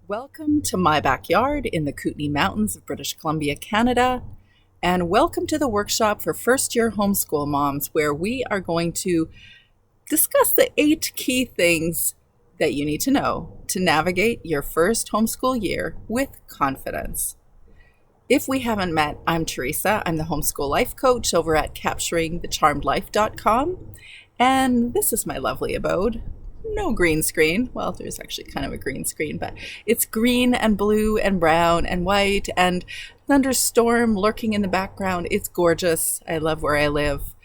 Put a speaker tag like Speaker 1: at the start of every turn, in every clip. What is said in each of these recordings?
Speaker 1: Welcome to my backyard in the Kootenay Mountains of British Columbia, Canada, and welcome to the workshop for first-year homeschool moms, where we are going to discuss the 8 key things that you need to know to navigate your first homeschool year with confidence. If we haven't met, I'm Teresa. I'm the homeschool life coach over at capturingthecharmedlife.com, and this is my lovely abode. No green screen. Well, there's actually kind of a green screen, but it's green and blue and brown and white and thunderstorm lurking in the background. It's gorgeous. I love where I live,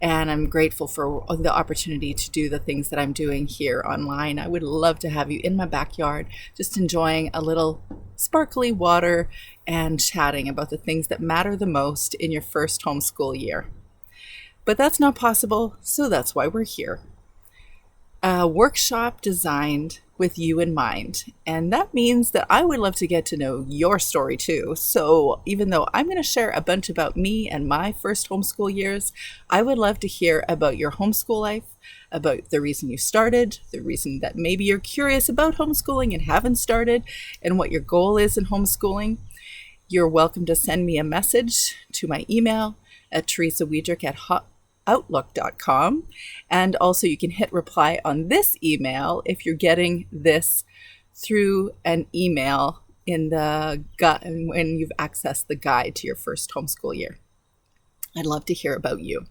Speaker 1: and I'm grateful for the opportunity to do the things that I'm doing here online. I would love to have you in my backyard, just enjoying a little sparkly water and chatting about the things that matter the most in your first homeschool year. But that's not possible, so that's why we're here. A workshop designed with you in mind. And that means that I would love to get to know your story too. So even though I'm going to share a bunch about me and my first homeschool years, I would love to hear about your homeschool life, about the reason you started, the reason that maybe you're curious about homeschooling and haven't started, and what your goal is in homeschooling. You're welcome to send me a message to my email at Teresa Wiedrick at outlook.com, and also you can hit reply on this email if you're getting this through an email in the when you've accessed the guide to your first homeschool year. I'd love to hear about you.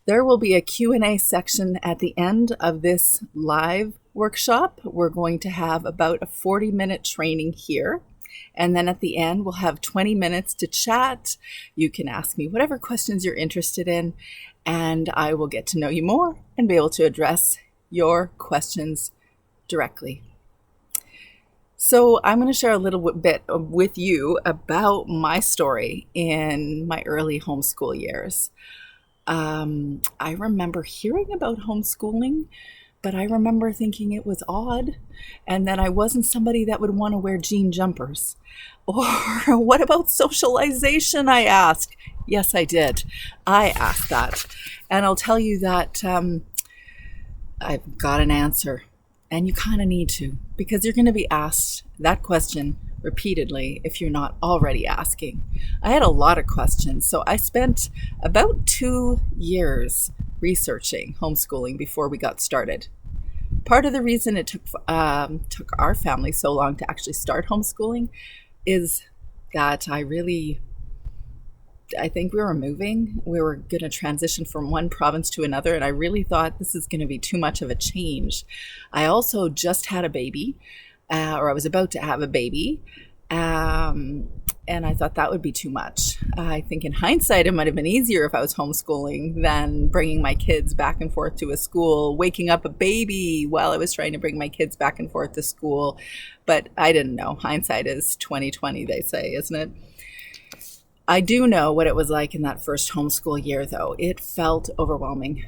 Speaker 1: There will be a Q&A section at the end of this live workshop. We're going to have about a 40-minute training here. And then at the end, we'll have 20 minutes to chat. You can ask me whatever questions you're interested in, and I will get to know you more and be able to address your questions directly. So I'm going to share a little bit with you about my story in my early homeschool years. I remember hearing about homeschooling, but I remember thinking it was odd, and that I wasn't somebody that would want to wear jean jumpers. Or what about socialization, I asked. Yes, I did. I asked that. And I'll tell you that I've got an answer. And you kind of need to, because you're going to be asked that question repeatedly if you're not already asking. I had a lot of questions, so I spent about 2 years researching homeschooling before we got started. Part of the reason it took our family so long to actually start homeschooling is that I think we were moving. We were going to transition from one province to another, and I really thought this is going to be too much of a change. I also just had a baby, or I was about to have a baby, and I thought that would be too much. I think in hindsight, it might have been easier if I was homeschooling than bringing my kids back and forth to a school, waking up a baby while I was trying to bring my kids back and forth to school. But I didn't know. Hindsight is 20/20, they say, isn't it? I do know what it was like in that first homeschool year, though. It felt overwhelming.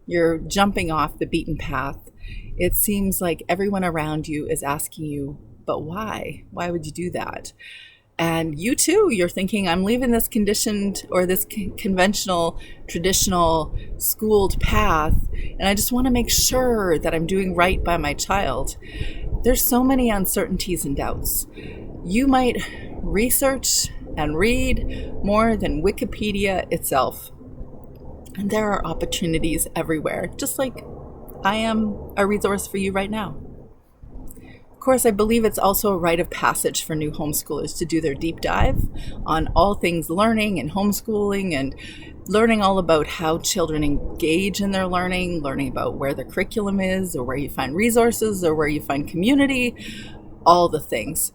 Speaker 1: You're jumping off the beaten path. It seems like everyone around you is asking you, but why? Why would you do that? And you too, you're thinking, I'm leaving this conditioned or this conventional, traditional schooled path, and I just want to make sure that I'm doing right by my child. There's so many uncertainties and doubts. You might research and read more than Wikipedia itself. And there are opportunities everywhere, just like I am a resource for you right now. Of course, I believe it's also a rite of passage for new homeschoolers to do their deep dive on all things learning and homeschooling, and learning all about how children engage in their learning about where the curriculum is, or where you find resources, or where you find community, all the things.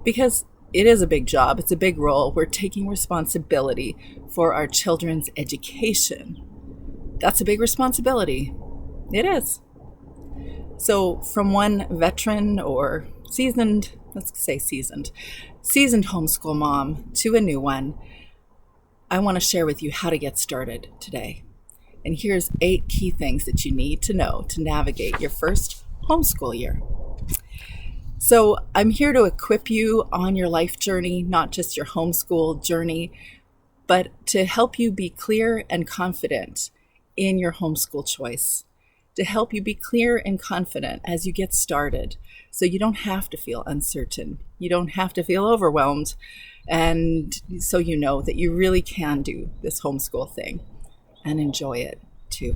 Speaker 1: Because it is a big job, it's a big role. We're taking responsibility for our children's education. That's a big responsibility. It is. So from one veteran or seasoned homeschool mom to a new one, I want to share with you how to get started today. And here's 8 key things that you need to know to navigate your first homeschool year. So I'm here to equip you on your life journey, not just your homeschool journey, but to help you be clear and confident in your homeschool choice. to help you be clear and confident as you get started, so you don't have to feel uncertain. You don't have to feel overwhelmed. And so you know that you really can do this homeschool thing and enjoy it too.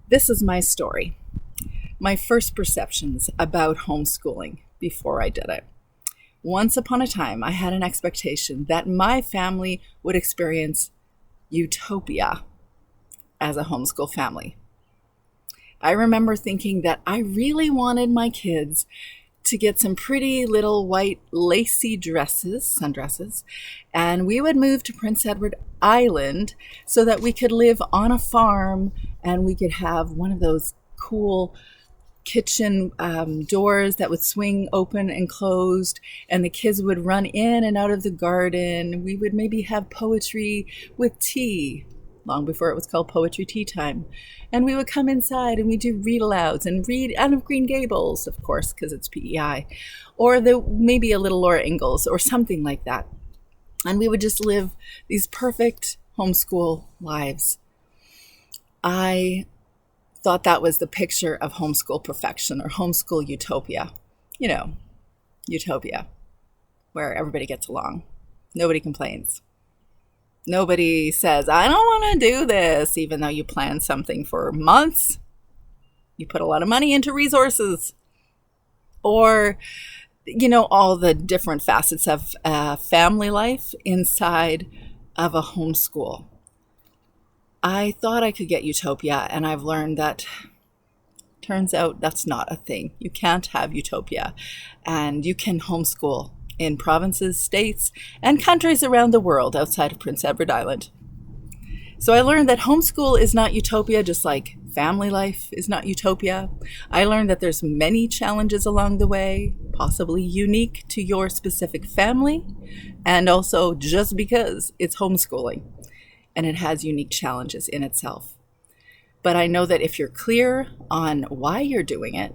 Speaker 1: This is my story. My first perceptions about homeschooling before I did it. Once upon a time, I had an expectation that my family would experience utopia as a homeschool family. I remember thinking that I really wanted my kids to get some pretty little white lacy dresses, sundresses, and we would move to Prince Edward Island so that we could live on a farm and we could have one of those cool kitchen doors that would swing open and closed, and the kids would run in and out of the garden. We would maybe have poetry with tea, long before it was called poetry tea time. And we would come inside and we'd do read alouds and read Anne of Green Gables, of course, because it's PEI, or maybe a little Laura Ingalls or something like that. And we would just live these perfect homeschool lives. I thought that was the picture of homeschool perfection or homeschool utopia. You know, utopia, where everybody gets along. Nobody complains. Nobody says, I don't want to do this, even though you plan something for months. You put a lot of money into resources. Or, you know, all the different facets of family life inside of a homeschool. I thought I could get utopia, and I've learned that turns out that's not a thing. You can't have utopia, and you can homeschool in provinces, states, and countries around the world outside of Prince Edward Island. So I learned that homeschool is not utopia, just like family life is not utopia. I learned that there's many challenges along the way, possibly unique to your specific family, and also just because it's homeschooling and it has unique challenges in itself. But I know that if you're clear on why you're doing it,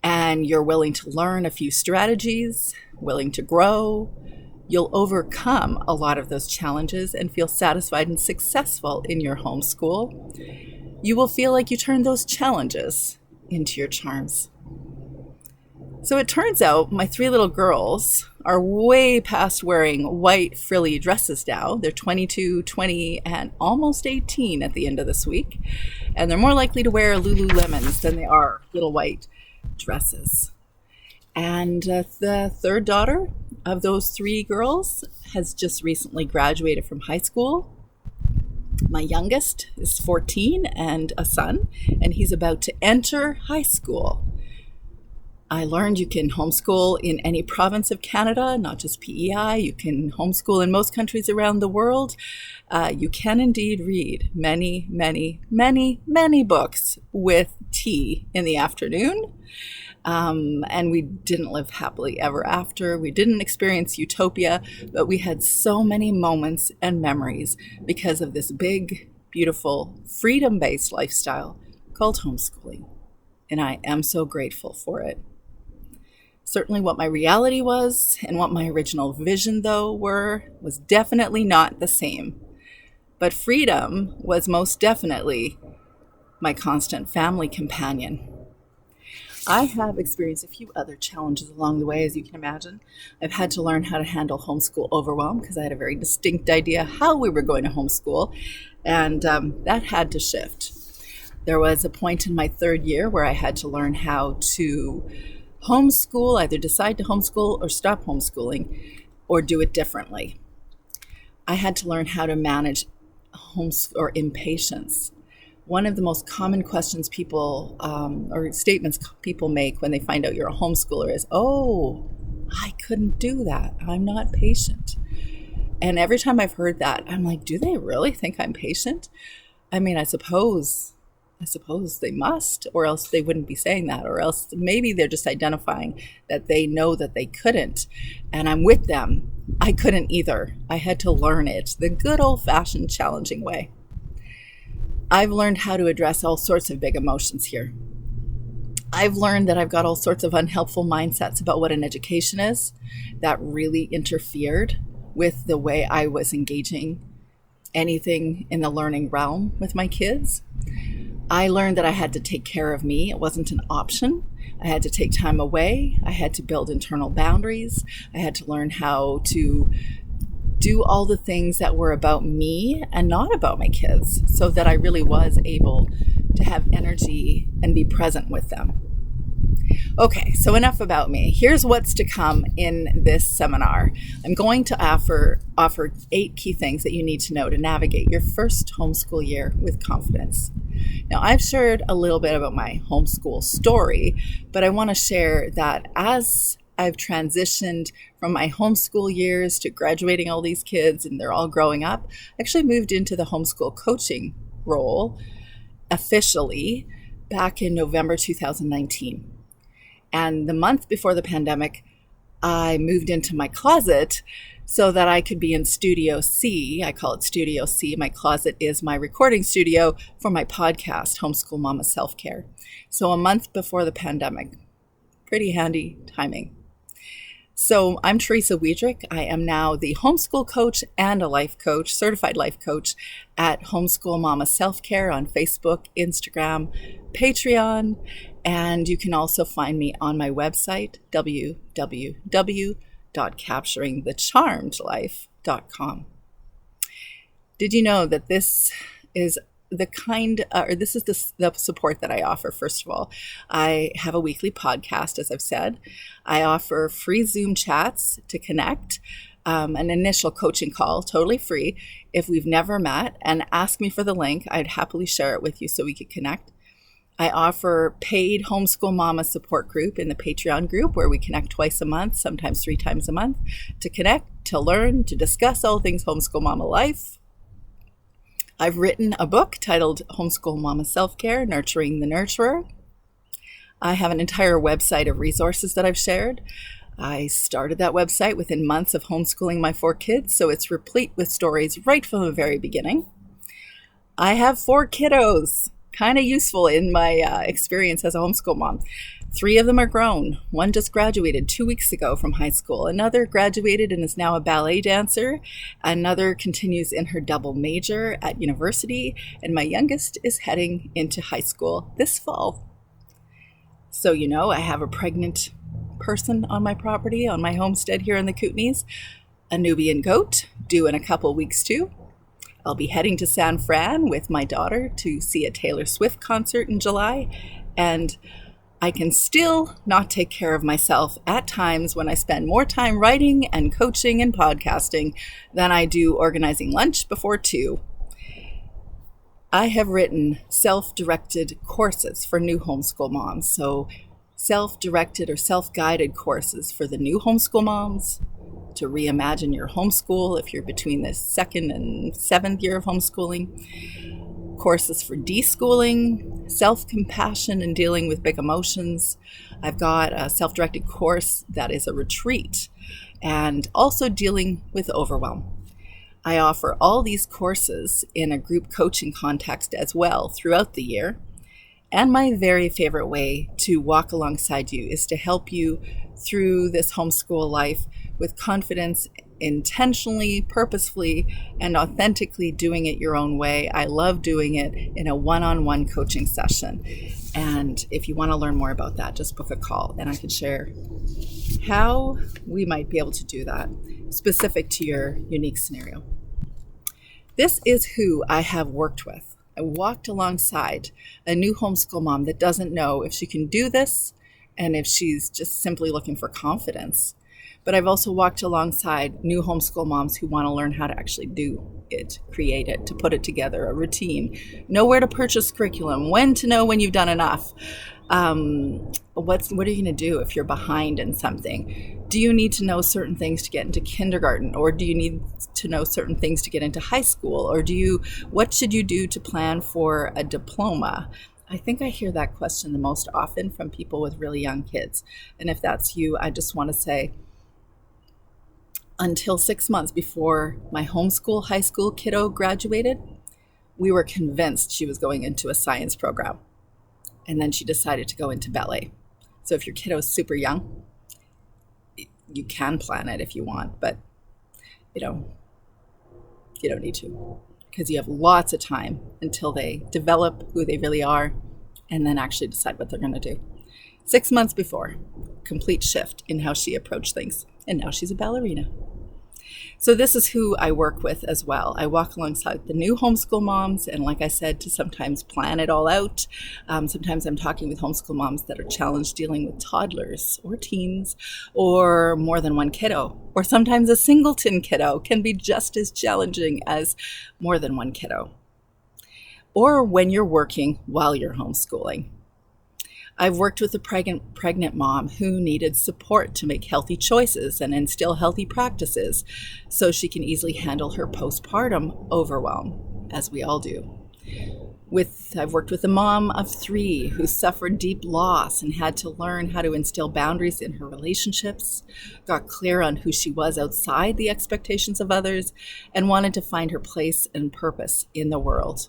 Speaker 1: and you're willing to learn a few strategies, willing to grow, you'll overcome a lot of those challenges and feel satisfied and successful in your homeschool. You will feel like you turned those challenges into your charms. So it turns out my 3 little girls are way past wearing white frilly dresses now. They're 22, 20, and almost 18 at the end of this week. And they're more likely to wear Lululemons than they are little white dresses. And the third daughter of those 3 girls has just recently graduated from high school. My youngest is 14 and a son, and he's about to enter high school. I learned you can homeschool in any province of Canada, not just PEI. You can homeschool in most countries around the world. You can indeed read many, many, many, many books with tea in the afternoon. And we didn't live happily ever after. We didn't experience utopia, but we had so many moments and memories because of this big, beautiful, freedom-based lifestyle called homeschooling. And I am so grateful for it. Certainly what my reality was and what my original vision, though, was definitely not the same. But freedom was most definitely my constant family companion. I have experienced a few other challenges along the way, as you can imagine. I've had to learn how to handle homeschool overwhelm because I had a very distinct idea how we were going to homeschool, and that had to shift. There was a point in my 3rd year where I had to learn how to homeschool, either decide to homeschool or stop homeschooling or do it differently. I had to learn how to manage impatience. One of the most common questions people or statements people make when they find out you're a homeschooler is, "Oh, I couldn't do that. I'm not patient." And every time I've heard that, I'm like, do they really think I'm patient? I mean, I suppose they must, or else they wouldn't be saying that, or else maybe they're just identifying that they know that they couldn't. And I'm with them. I couldn't either. I had to learn it the good old-fashioned challenging way. I've learned how to address all sorts of big emotions here. I've learned that I've got all sorts of unhelpful mindsets about what an education is that really interfered with the way I was engaging anything in the learning realm with my kids. I learned that I had to take care of me. It wasn't an option. I had to take time away. I had to build internal boundaries. I had to learn how to do all the things that were about me and not about my kids, so that I really was able to have energy and be present with them. Okay, so enough about me. Here's what's to come in this seminar. I'm going to offer 8 key things that you need to know to navigate your first homeschool year with confidence. Now, I've shared a little bit about my homeschool story, but I want to share that as I've transitioned from my homeschool years to graduating all these kids and they're all growing up, I actually moved into the homeschool coaching role officially back in November 2019. And the month before the pandemic, I moved into my closet so that I could be in Studio C. I call it Studio C. My closet is my recording studio for my podcast, Homeschool Mama Self-Care. So a month before the pandemic. Pretty handy timing. So I'm Teresa Wiedrick. I am now the homeschool coach and a life coach, certified life coach at Homeschool Mama Self-Care on Facebook, Instagram, Patreon, and you can also find me on my website, www.capturingthecharmedlife.com. Did you know that this is the support that I offer? First of all, I have a weekly podcast, as I've said. I offer free Zoom chats to connect, an initial coaching call, totally free. If we've never met, and ask me for the link, I'd happily share it with you so we could connect. I offer paid homeschool mama support group in the Patreon group where we connect twice a month, sometimes 3 times a month, to connect, to learn, to discuss all things homeschool mama life. I've written a book titled Homeschool Mama Self-Care, Nurturing the Nurturer. I have an entire website of resources that I've shared. I started that website within months of homeschooling my 4 kids, so it's replete with stories right from the very beginning. I have 4 kiddos, kind of useful in my experience as a homeschool mom. 3 of them are grown. 1 just graduated 2 weeks ago from high school. Another graduated and is now a ballet dancer. Another continues in her double major at university. And my youngest is heading into high school this fall. So, I have a pregnant person on my property, on my homestead here in the Kootenays. A Nubian goat, due in a couple weeks too. I'll be heading to San Fran with my daughter to see a Taylor Swift concert in July, and I can still not take care of myself at times when I spend more time writing and coaching and podcasting than I do organizing lunch before 2. I have written self-directed courses for new homeschool moms, so self-directed or self-guided courses for the new homeschool moms, to reimagine your homeschool if you're between the 2nd and 7th year of homeschooling, courses for deschooling, self-compassion and dealing with big emotions. I've got a self-directed course that is a retreat, and also dealing with overwhelm. I offer all these courses in a group coaching context as well throughout the year. And my very favorite way to walk alongside you is to help you through this homeschool life with confidence, intentionally, purposefully, and authentically doing it your own way. I love doing it in a one-on-one coaching session. And if you want to learn more about that, just book a call and I can share how we might be able to do that specific to your unique scenario. This is who I have worked with. I walked alongside a new homeschool mom that doesn't know if she can do this and if she's just simply looking for confidence. But I've also walked alongside new homeschool moms who want to learn how to actually do it, create it, to put it together, a routine, know where to purchase curriculum, when to know when you've done enough. What are you going to do if you're behind in something? Do you need to know certain things to get into kindergarten, or do you need to know certain things to get into high school, or what should you do to plan for a diploma? I think I hear that question the most often from people with really young kids. And if that's you, I just want to say, until 6 months before my homeschool high school kiddo graduated, we were convinced she was going into a science program. And then she decided to go into ballet. So if your kiddo is super young, you can plan it if you want, but you don't need to. because you have lots of time until they develop who they really are and then actually decide what they're going to do. 6 months before, complete shift in how she approached things. And now she's a ballerina. So this is who I work with as well. I walk alongside the new homeschool moms, and like I said, to sometimes plan it all out. Sometimes I'm talking with homeschool moms that are challenged dealing with toddlers or teens or more than one kiddo. Or sometimes a singleton kiddo can be just as challenging as more than one kiddo. Or when you're working while you're homeschooling. I've worked with a pregnant mom who needed support to make healthy choices and instill healthy practices so she can easily handle her postpartum overwhelm, as we all do. I've worked with a mom of 3 who suffered deep loss and had to learn how to instill boundaries in her relationships, got clear on who she was outside the expectations of others, and wanted to find her place and purpose in the world.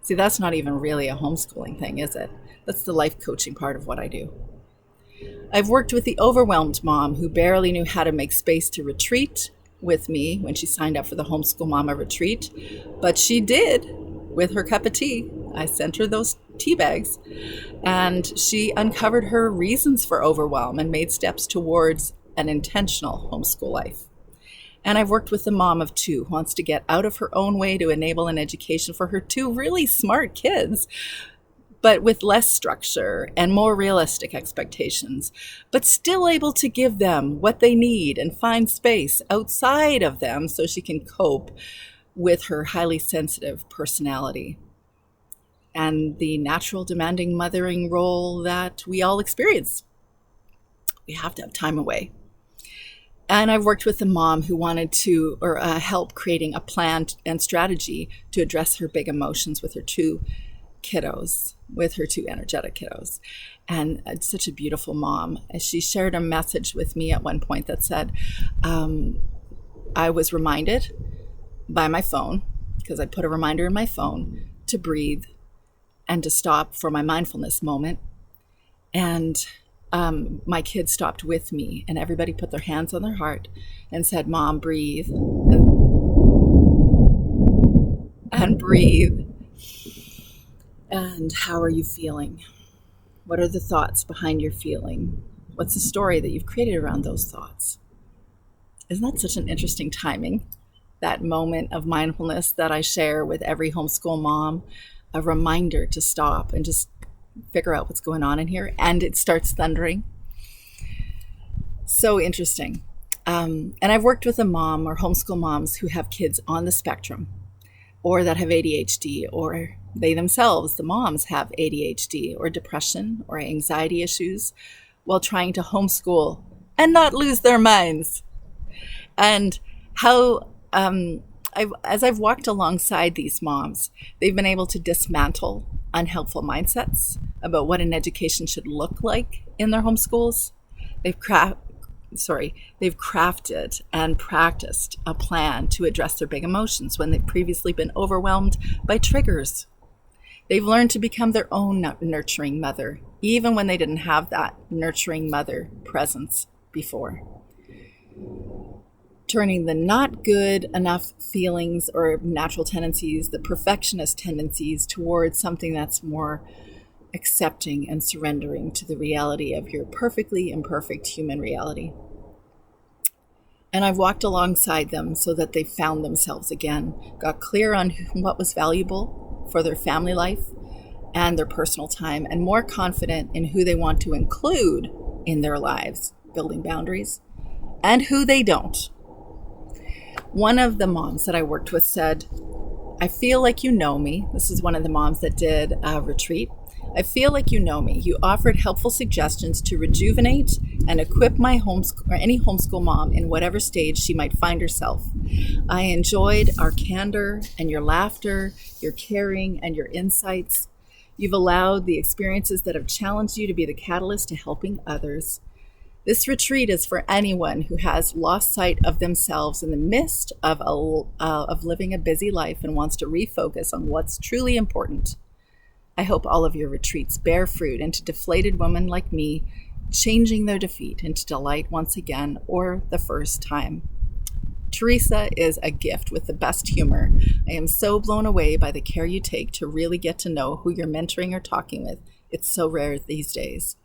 Speaker 1: See, that's not even really a homeschooling thing, is it? That's the life coaching part of what I do. I've worked with the overwhelmed mom who barely knew how to make space to retreat with me when she signed up for the Homeschool Mama retreat, but she did with her cup of tea. I sent her those tea bags, and she uncovered her reasons for overwhelm and made steps towards an intentional homeschool life. And I've worked with the mom of 2 who wants to get out of her own way to enable an education for her 2 really smart kids, but with less structure and more realistic expectations, but still able to give them what they need and find space outside of them so she can cope with her highly sensitive personality and the natural demanding mothering role that we all experience. We have to have time away. And I've worked with a mom who wanted to help creating a plan and strategy to address her big emotions with her 2 kiddos, with her 2 energetic kiddos. And it's such a beautiful mom. She shared a message with me at one point that said, I was reminded by my phone, because I put a reminder in my phone, to breathe and to stop for my mindfulness moment. And my kids stopped with me, and everybody put their hands on their heart and said, Mom, breathe. And breathe. And how are you feeling? What are the thoughts behind your feeling? What's the story that you've created around those thoughts? Isn't that such an interesting timing? That moment of mindfulness that I share with every homeschool mom, a reminder to stop and just figure out what's going on in here, and it starts thundering. So interesting. And I've worked with a mom or homeschool moms who have kids on the spectrum or that have ADHD, or they themselves, the moms, have ADHD or depression or anxiety issues while trying to homeschool and not lose their minds. And how as I've walked alongside these moms, they've been able to dismantle unhelpful mindsets about what an education should look like in their homeschools. They've crafted and practiced a plan to address their big emotions when they've previously been overwhelmed by triggers. They've learned to become their own nurturing mother, even when they didn't have that nurturing mother presence before. Turning the not good enough feelings or natural tendencies, the perfectionist tendencies, towards something that's more accepting and surrendering to the reality of your perfectly imperfect human reality. And I've walked alongside them so that they found themselves again, got clear on what was valuable for their family life and their personal time, and more confident in who they want to include in their lives, building boundaries, and who they don't. One of the moms that I worked with said, I feel like you know me. This is one of the moms that did a retreat. I feel like you know me. You offered helpful suggestions to rejuvenate and equip any homeschool mom in whatever stage she might find herself. I enjoyed our candor and your laughter, your caring and your insights. You've allowed the experiences that have challenged you to be the catalyst to helping others. This retreat is for anyone who has lost sight of themselves in the midst of living a busy life and wants to refocus on what's truly important. I hope all of your retreats bear fruit into deflated women like me, changing their defeat into delight once again or the first time. Teresa is a gift with the best humor. I am so blown away by the care you take to really get to know who you're mentoring or talking with. It's so rare these days.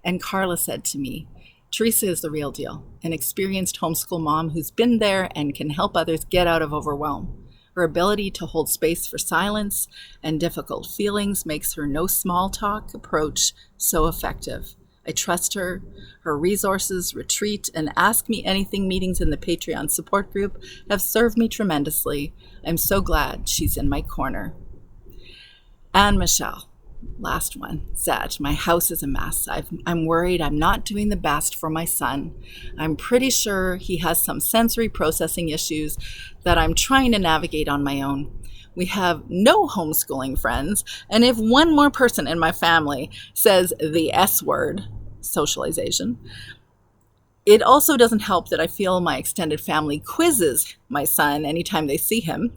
Speaker 1: And Carla said to me, Teresa is the real deal, an experienced homeschool mom who's been there and can help others get out of overwhelm. Her ability to hold space for silence and difficult feelings makes her no small talk approach so effective. I trust her. Her resources, retreat, and Ask Me Anything meetings in the Patreon support group have served me tremendously. I'm so glad she's in my corner. And Michelle, last one, said, my house is a mess. I'm worried I'm not doing the best for my son. I'm pretty sure he has some sensory processing issues that I'm trying to navigate on my own. We have no homeschooling friends, and if one more person in my family says the S word, socialization, it also doesn't help that I feel my extended family quizzes my son anytime they see him.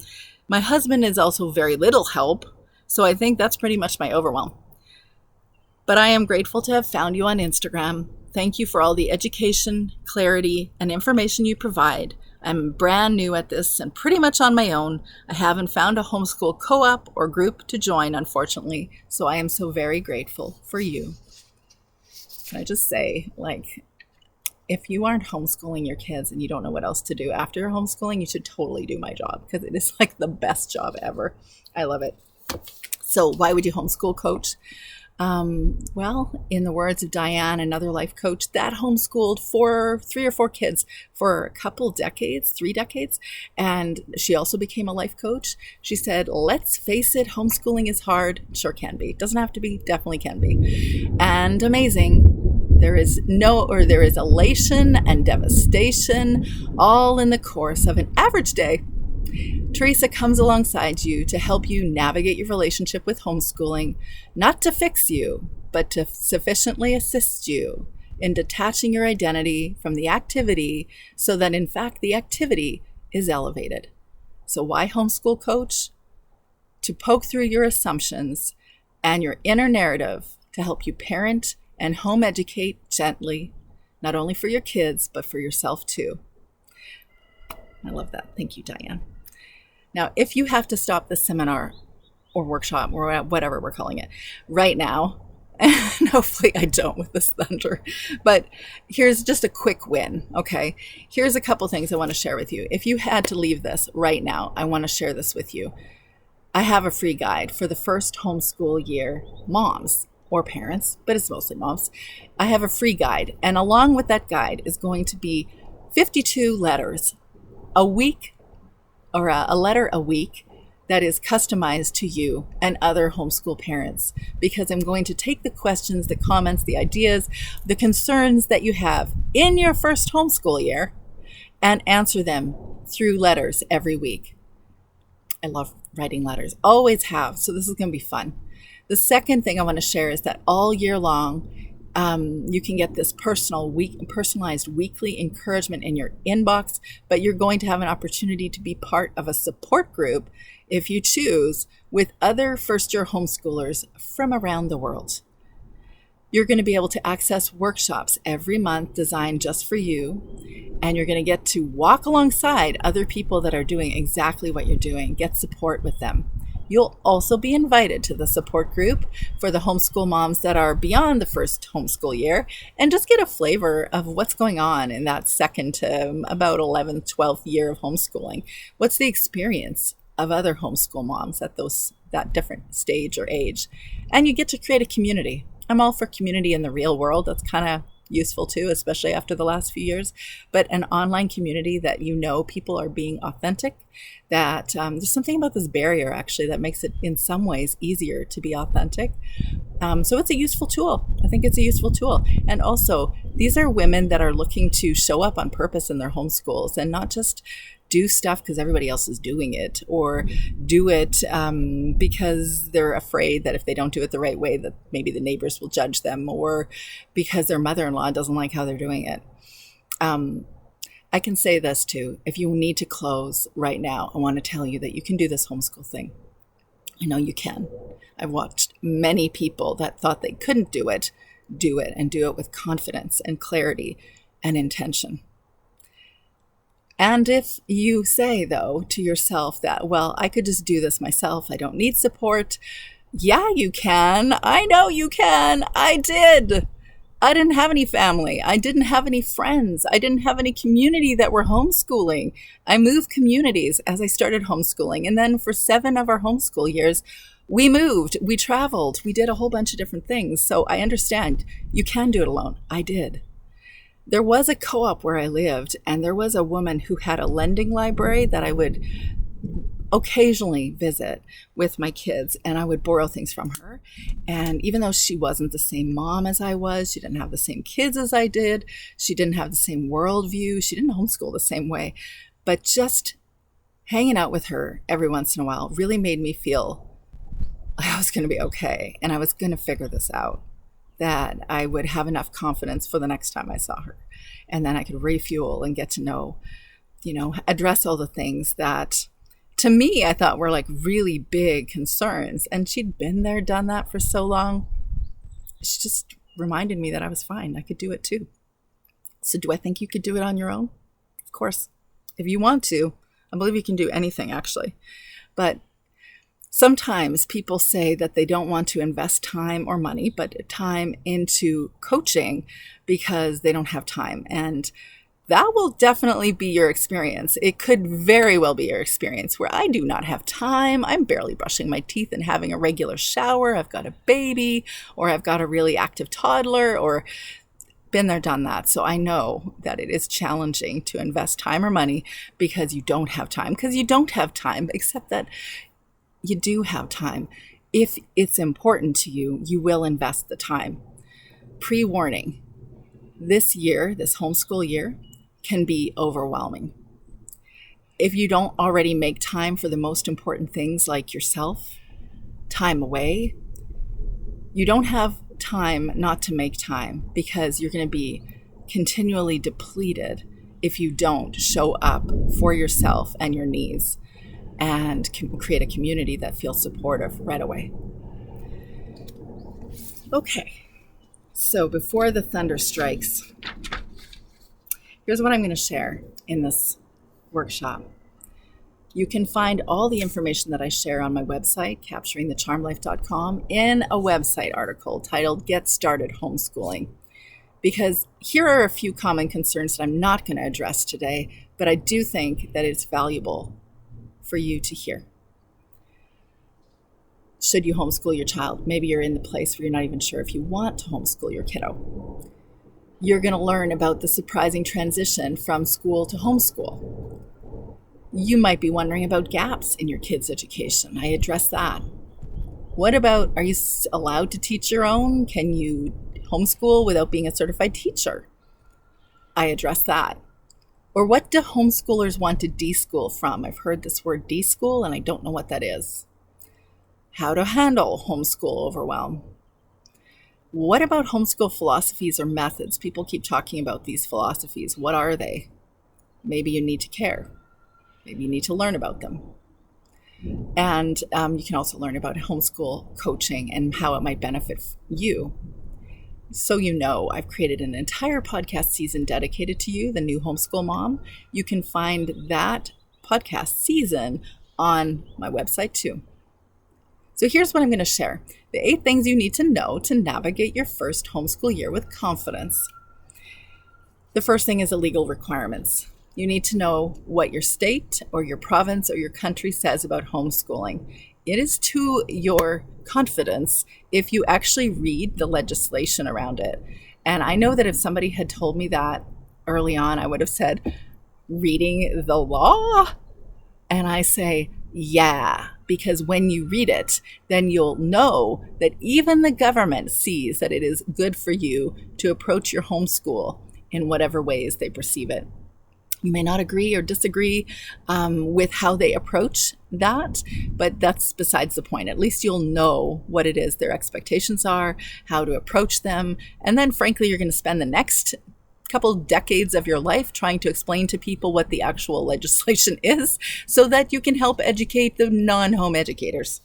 Speaker 1: My husband is also very little help, so I think that's pretty much my overwhelm. But I am grateful to have found you on Instagram. Thank you for all the education, clarity, and information you provide. I'm brand new at this and pretty much on my own. I haven't found a homeschool co-op or group to join, unfortunately, so I am so very grateful for you. Can I just say, if you aren't homeschooling your kids and you don't know what else to do after you're homeschooling, you should totally do my job because it is the best job ever. I love it. So why would you homeschool, coach? Well, in the words of Diane, another life coach, that homeschooled for 3 or 4 kids for a couple decades, 3 decades. And she also became a life coach. She said, let's face it, homeschooling is hard. Sure can be. Doesn't have to be, definitely can be. And amazing. There is elation and devastation all in the course of an average day. Teresa comes alongside you to help you navigate your relationship with homeschooling, not to fix you, but to sufficiently assist you in detaching your identity from the activity so that, in fact, the activity is elevated. So why homeschool, coach? To poke through your assumptions and your inner narrative to help you parent and home educate gently, not only for your kids, but for yourself too. I love that. Thank you, Diane. Now, if you have to stop this seminar or workshop or whatever we're calling it right now, and hopefully I don't with this thunder, but here's just a quick win, okay? Here's a couple things I want to share with you. If you had to leave this right now, I want to share this with you. I have a free guide for the first homeschool year moms or parents, but it's mostly moms. I have a free guide, and along with that guide is going to be 52 letters a week, or a letter a week that is customized to you and other homeschool parents, because I'm going to take the questions, the comments, the ideas, the concerns that you have in your first homeschool year and answer them through letters every week. I love writing letters, always have, so this is going to be fun. The second thing I want to share is that all year long, you can get this personalized weekly encouragement in your inbox, but you're going to have an opportunity to be part of a support group, if you choose, with other first-year homeschoolers from around the world. You're going to be able to access workshops every month designed just for you, and you're going to get to walk alongside other people that are doing exactly what you're doing, get support with them. You'll also be invited to the support group for the homeschool moms that are beyond the first homeschool year, and just get a flavor of what's going on in that second to about 11th, 12th year of homeschooling. What's the experience of other homeschool moms at that different stage or age? And you get to create a community. I'm all for community in the real world. That's kind of useful too, especially after the last few years, but an online community that people are being authentic, that there's something about this barrier actually that makes it in some ways easier to be authentic. So it's a useful tool. I think it's a useful tool. And also, these are women that are looking to show up on purpose in their homeschools and not just do stuff because everybody else is doing it, or do it because they're afraid that if they don't do it the right way that maybe the neighbors will judge them, or because their mother-in-law doesn't like how they're doing it. I can say this too. If you need to close right now, I want to tell you that you can do this homeschool thing. I know you can. I've watched many people that thought they couldn't do it, and do it with confidence and clarity and intention. And if you say, though, to yourself that, well, I could just do this myself, I don't need support. Yeah, you can. I know you can. I did. I didn't have any family. I didn't have any friends. I didn't have any community that were homeschooling. I moved communities as I started homeschooling. And then for 7 of our homeschool years, we moved, we traveled, we did a whole bunch of different things. So I understand you can do it alone. I did. There was a co-op where I lived, and there was a woman who had a lending library that I would occasionally visit with my kids, and I would borrow things from her. And even though she wasn't the same mom as I was, she didn't have the same kids as I did, she didn't have the same worldview, she didn't homeschool the same way, but just hanging out with her every once in a while really made me feel like I was going to be okay, and I was going to figure this out, that I would have enough confidence for the next time I saw her, and then I could refuel and get to know, address all the things that to me, I thought were like really big concerns. And she'd been there, done that for so long. She just reminded me that I was fine. I could do it too. So do I think you could do it on your own? Of course. If you want to, I believe you can do anything actually. But sometimes people say that they don't want to invest time or money, but time into coaching because they don't have time. And that will definitely be your experience. It could very well be your experience where I do not have time. I'm barely brushing my teeth and having a regular shower. I've got a baby, or I've got a really active toddler, or been there, done that. So I know that it is challenging to invest time or money because you don't have time, except that you do have time. If it's important to you, you will invest the time. Pre-warning, this homeschool year, can be overwhelming. If you don't already make time for the most important things like yourself, time away, you don't have time not to make time, because you're going to be continually depleted if you don't show up for yourself and your needs and create a community that feels supportive right away. Okay, so before the thunder strikes, here's what I'm going to share in this workshop. You can find all the information that I share on my website, capturingthecharmlife.com, in a website article titled Get Started Homeschooling. Because here are a few common concerns that I'm not going to address today, but I do think that it's valuable for you to hear. Should you homeschool your child? Maybe you're in the place where you're not even sure if you want to homeschool your kiddo. You're going to learn about the surprising transition from school to homeschool. You might be wondering about gaps in your kids' education. I address that. What about, are you allowed to teach your own? Can you homeschool without being a certified teacher? I address that. Or what do homeschoolers want to deschool from? I've heard this word deschool, and I don't know what that is. How to handle homeschool overwhelm. What about homeschool philosophies or methods? People keep talking about these philosophies. What are they? Maybe you need to care. Maybe you need to learn about them. And you can also learn about homeschool coaching and how it might benefit you. So I've created an entire podcast season dedicated to you, the new homeschool mom. You can find that podcast season on my website too. So here's what I'm going to share. The 8 things you need to know to navigate your first homeschool year with confidence. The first thing is the legal requirements. You need to know what your state or your province or your country says about homeschooling. It is to your confidence if you actually read the legislation around it. And I know that if somebody had told me that early on, I would have said, reading the law? And I say, yeah, because when you read it, then you'll know that even the government sees that it is good for you to approach your homeschool in whatever ways they perceive it. You may not agree or disagree with how they approach that, but that's besides the point. At least you'll know what it is their expectations are, how to approach them, and then frankly, you're going to spend the next couple decades of your life trying to explain to people what the actual legislation is so that you can help educate the non-home educators.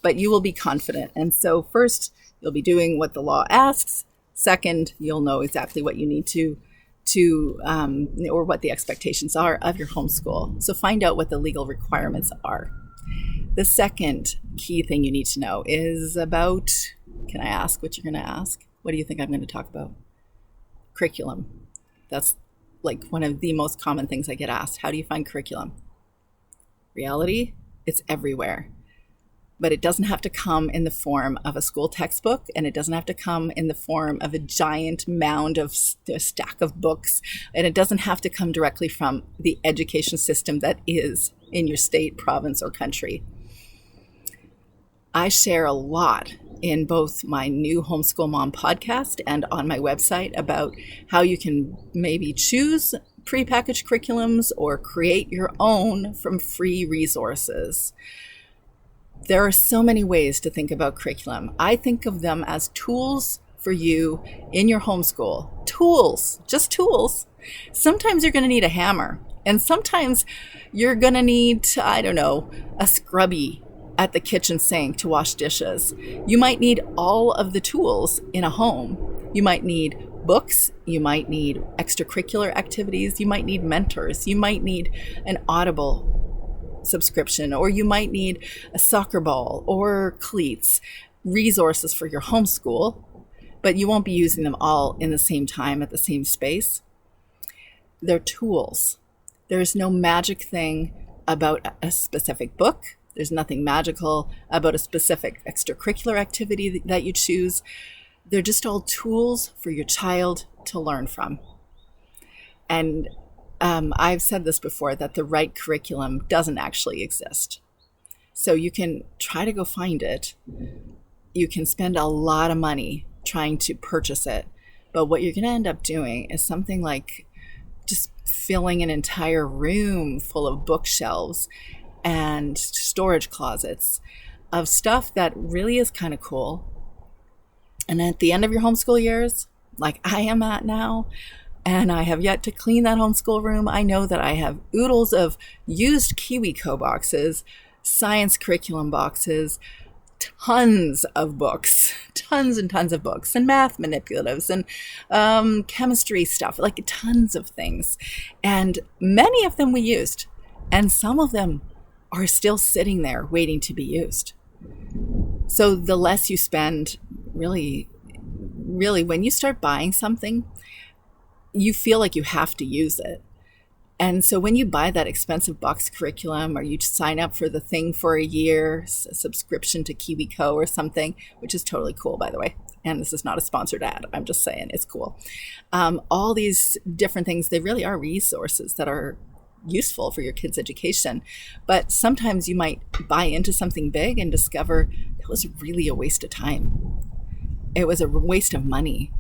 Speaker 1: But you will be confident. And so first, you'll be doing what the law asks. Second, you'll know exactly what you need to or what the expectations are of your homeschool. So find out what the legal requirements are. The second key thing you need to know is about, can I ask what you're going to ask? What do you think I'm going to talk about? Curriculum. That's like one of the most common things I get asked. How do you find curriculum? Reality, it's everywhere. But it doesn't have to come in the form of a school textbook, and it doesn't have to come in the form of a giant mound of a stack of books, and it doesn't have to come directly from the education system that is in your state, province, or country. I share a lot in both my new Homeschool Mom podcast and on my website about how you can maybe choose prepackaged curriculums or create your own from free resources. There are so many ways to think about curriculum. I think of them as tools for you in your homeschool. Tools, just tools. Sometimes you're going to need a hammer, and sometimes you're going to need, a scrubby at the kitchen sink to wash dishes. You might need all of the tools in a home. You might need books, you might need extracurricular activities, you might need mentors, you might need an Audible subscription, or you might need a soccer ball or cleats, resources for your homeschool, but you won't be using them all in the same time at the same space. They're tools. There's no magic thing about a specific book. There's nothing magical about a specific extracurricular activity that you choose. They're just all tools for your child to learn from. And I've said this before, that the right curriculum doesn't actually exist. So you can try to go find it. You can spend a lot of money trying to purchase it. But what you're going to end up doing is something like just filling an entire room full of bookshelves and storage closets of stuff that really is kind of cool. And at the end of your homeschool years, like I am at now, and I have yet to clean that homeschool room, I know that I have oodles of used KiwiCo boxes, science curriculum boxes, tons of books, tons and tons of books, and math manipulatives, and chemistry stuff, like tons of things. And many of them we used, and some of them are still sitting there waiting to be used. So the less you spend, really, when you start buying something, you feel like you have to use it. And so when you buy that expensive box curriculum, or you sign up for the thing for a year, a subscription to KiwiCo or something, which is totally cool, by the way. And this is not a sponsored ad. I'm just saying it's cool. All these different things, they really are resources that are useful for your kids' education. But sometimes you might buy into something big and discover it was really a waste of time. It was a waste of money.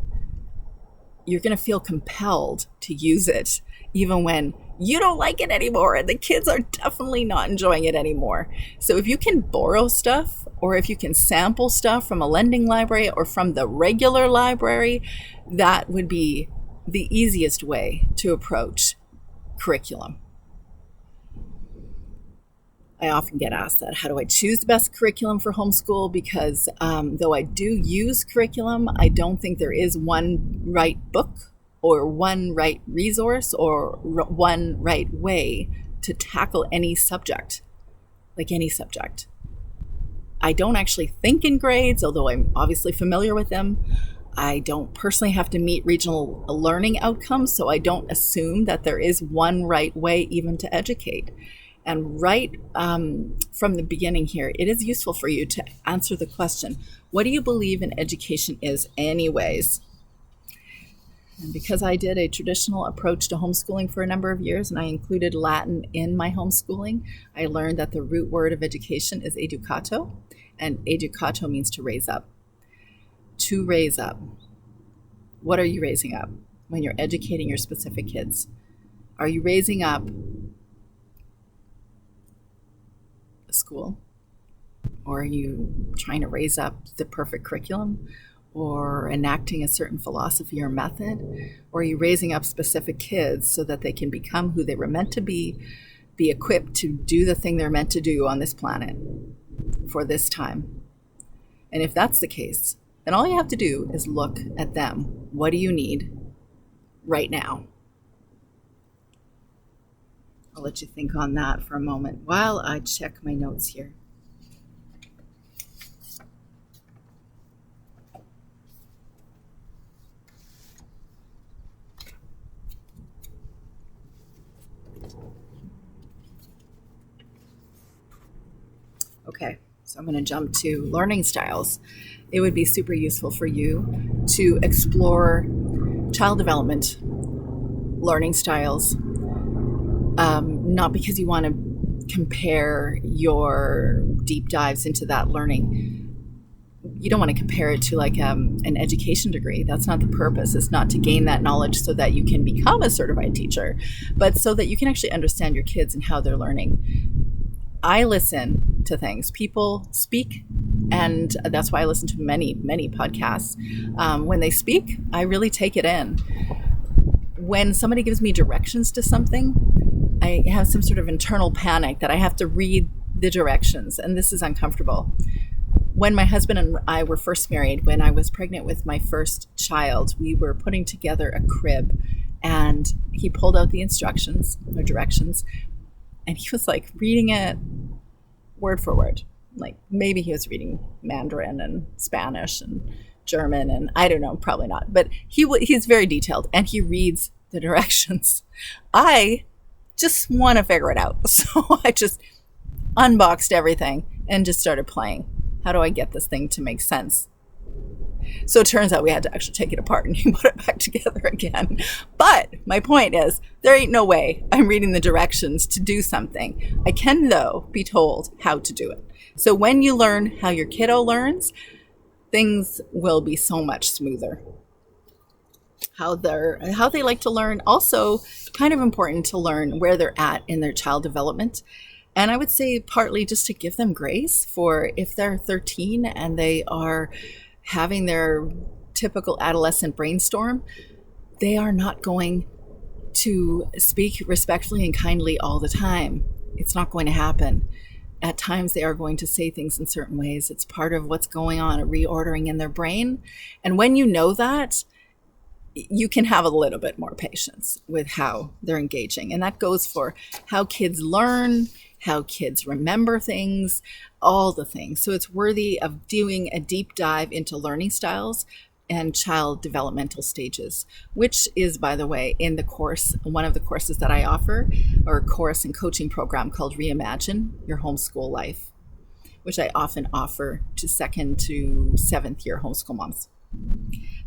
Speaker 1: You're going to feel compelled to use it even when you don't like it anymore, and the kids are definitely not enjoying it anymore. So if you can borrow stuff, or if you can sample stuff from a lending library or from the regular library, that would be the easiest way to approach curriculum. I often get asked that, how do I choose the best curriculum for homeschool? Because though I do use curriculum, I don't think there is one right book or one right resource or one right way to tackle any subject, like any subject. I don't actually think in grades, although I'm obviously familiar with them. I don't personally have to meet regional learning outcomes, so I don't assume that there is one right way even to educate. And right from the beginning here, it is useful for you to answer the question, what do you believe in education is anyways? And because I did a traditional approach to homeschooling for a number of years, and I included Latin in my homeschooling, I learned that the root word of education is educato, and educato means to raise up. To raise up. What are you raising up when you're educating your specific kids? Are you raising up a school? Or are you trying to raise up the perfect curriculum? Or enacting a certain philosophy or method? Or are you raising up specific kids so that they can become who they were meant to be equipped to do the thing they're meant to do on this planet for this time? And if that's the case, then all you have to do is look at them. What do you need right now? I'll let you think on that for a moment while I check my notes here. Okay, so I'm going to jump to learning styles. It would be super useful for you to explore child development learning styles, not because you want to compare your deep dives into that learning. You don't want to compare it to like an education degree. That's not the purpose. It's not to gain that knowledge so that you can become a certified teacher, but so that you can actually understand your kids and how they're learning. I listen to things. People speak, and that's why I listen to many, many podcasts. When they speak, I really take it in. When somebody gives me directions to something, I have some sort of internal panic that I have to read the directions, and this is uncomfortable. When my husband and I were first married, when I was pregnant with my first child, we were putting together a crib, and he pulled out the instructions or directions, and he was like reading it word for word. Like maybe he was reading Mandarin and Spanish and German, and I don't know, probably not. But he's very detailed, and he reads the directions. I just want to figure it out. So I just unboxed everything and just started playing. How do I get this thing to make sense? So it turns out we had to actually take it apart and put it back together again. But my point is, there ain't no way I'm reading the directions to do something. I can, though, be told how to do it. So when you learn how your kiddo learns, things will be so much smoother. How they like to learn, also kind of important to learn where they're at in their child development. And I would say partly just to give them grace for if they're 13 and they are having their typical adolescent brainstorm, they are not going to speak respectfully and kindly all the time. It's not going to happen. At times they are going to say things in certain ways. It's part of what's going on, a reordering in their brain. And when you know that, you can have a little bit more patience with how they're engaging. And that goes for how kids learn, how kids remember things, all the things. So it's worthy of doing a deep dive into learning styles and child developmental stages, which is, by the way, in the course, one of the courses that I offer, or a course and coaching program called Reimagine Your Homeschool Life, which I often offer to 2nd to 7th year homeschool moms.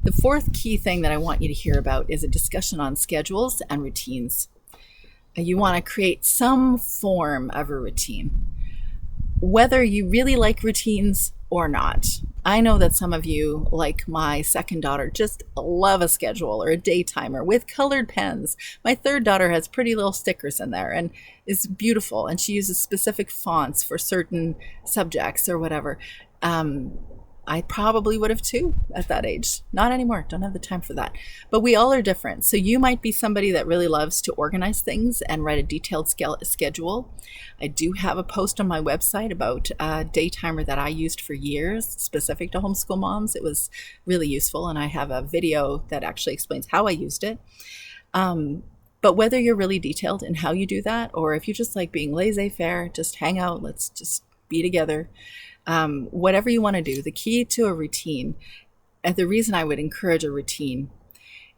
Speaker 1: The fourth key thing that I want you to hear about is a discussion on schedules and routines. You want to create some form of a routine, whether you really like routines or not. I know that some of you, like my second daughter, just love a schedule or a day timer with colored pens. My third daughter has pretty little stickers in there and is beautiful, and she uses specific fonts for certain subjects or whatever. I probably would have too at that age. Not anymore. Don't have the time for that. But we all are different. So you might be somebody that really loves to organize things and write a detailed schedule. I do have a post on my website about a day timer that I used for years, specific to homeschool moms. It was really useful, and I have a video that actually explains how I used it. But whether you're really detailed in how you do that, or if you just like being laissez-faire, just hang out, let's just be together. Whatever you want to do, the key to a routine, and the reason I would encourage a routine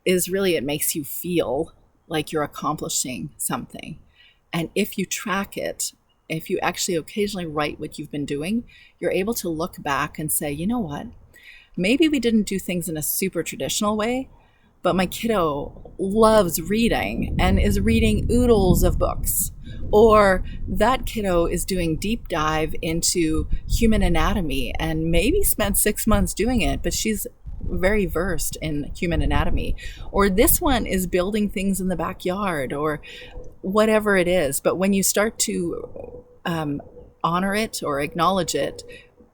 Speaker 1: is really it makes you feel like you're accomplishing something. And if you track it, if you actually occasionally write what you've been doing, you're able to look back and say, you know what, maybe we didn't do things in a super traditional way, but my kiddo loves reading and is reading oodles of books. Or that kiddo is doing deep dive into human anatomy and maybe spent 6 months doing it, but she's very versed in human anatomy. Or this one is building things in the backyard, or whatever it is. But when you start to honor it or acknowledge it,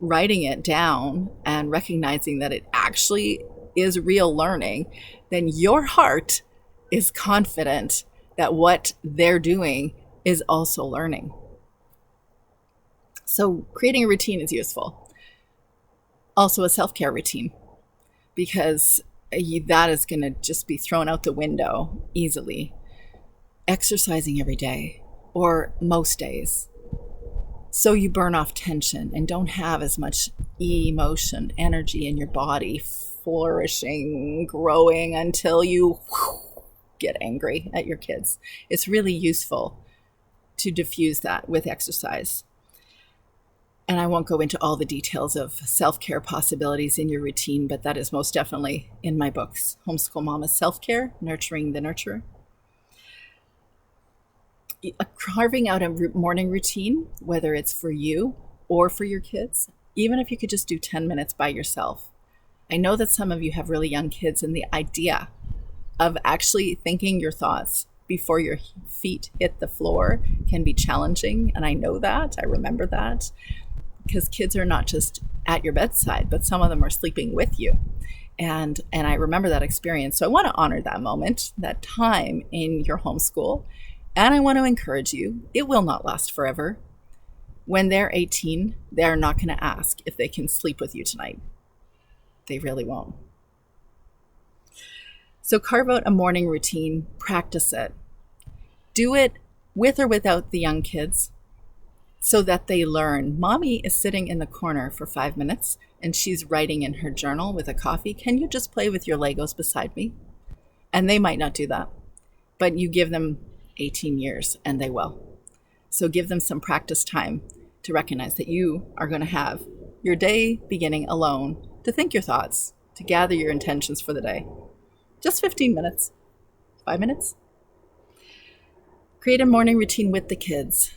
Speaker 1: writing it down and recognizing that it actually is real learning, then your heart is confident that what they're doing is also learning. So creating a routine is useful. Also a self-care routine, because that is going to just be thrown out the window easily. Exercising every day, or most days. So you burn off tension and don't have as much emotion, energy in your body flourishing, growing until you get angry at your kids. It's really useful to diffuse that with exercise. And I won't go into all the details of self-care possibilities in your routine, but that is most definitely in my books, Homeschool Mama's Self-Care, Nurturing the Nurturer. Carving out a morning routine, whether it's for you or for your kids, even if you could just do 10 minutes by yourself. I know that some of you have really young kids, and the idea of actually thinking your thoughts before your feet hit the floor can be challenging. And I know that, I remember that, because kids are not just at your bedside, but some of them are sleeping with you. And I remember that experience. So I want to honor that moment, that time in your homeschool. And I want to encourage you, it will not last forever. When they're 18, they're not going to ask if they can sleep with you tonight. They really won't. So carve out a morning routine, practice it. Do it with or without the young kids so that they learn. Mommy is sitting in the corner for 5 minutes and she's writing in her journal with a coffee. Can you just play with your Legos beside me? And they might not do that, but you give them 18 years and they will. So give them some practice time to recognize that you are going to have your day beginning alone, to think your thoughts, to gather your intentions for the day. Just 15 minutes, 5 minutes. Create a morning routine with the kids.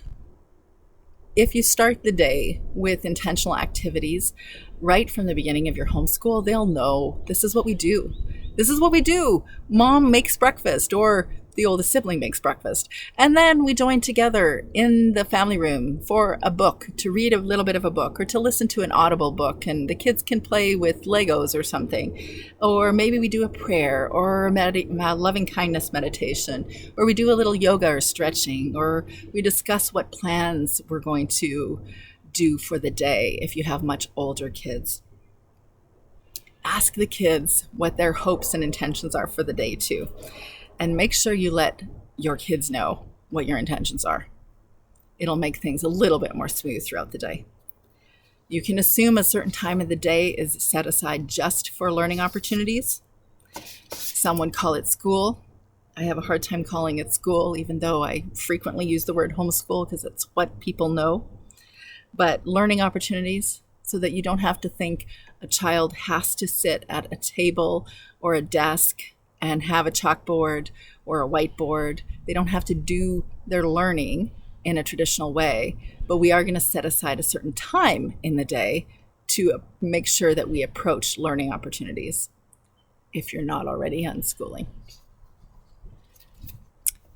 Speaker 1: If you start the day with intentional activities right from the beginning of your homeschool, they'll know this is what we do. This is what we do. Mom makes breakfast, or the oldest sibling makes breakfast. And then we join together in the family room for a book, to read a little bit of a book or to listen to an audible book. And the kids can play with Legos or something. Or maybe we do a prayer or a loving kindness meditation. Or we do a little yoga or stretching. Or we discuss what plans we're going to do for the day if you have much older kids. Ask the kids what their hopes and intentions are for the day too. And make sure you let your kids know what your intentions are. It'll make things a little bit more smooth throughout the day. You can assume a certain time of the day is set aside just for learning opportunities. Some would call it school. I have a hard time calling it school, even though I frequently use the word homeschool because it's what people know. But learning opportunities, so that you don't have to think a child has to sit at a table or a desk and have a chalkboard or a whiteboard. They don't have to do their learning in a traditional way, but we are going to set aside a certain time in the day to make sure that we approach learning opportunities if you're not already unschooling.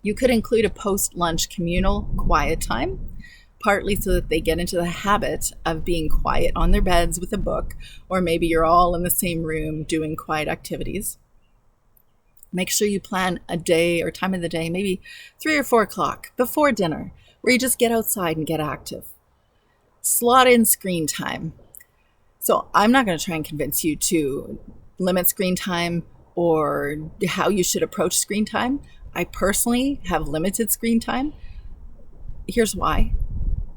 Speaker 1: You could include a post-lunch communal quiet time, partly so that they get into the habit of being quiet on their beds with a book, or maybe you're all in the same room doing quiet activities. Make sure you plan a day or time of the day, maybe 3 or 4 o'clock before dinner, where you just get outside and get active. Slot in screen time. So I'm not going to try and convince you to limit screen time or how you should approach screen time. I personally have limited screen time. Here's why.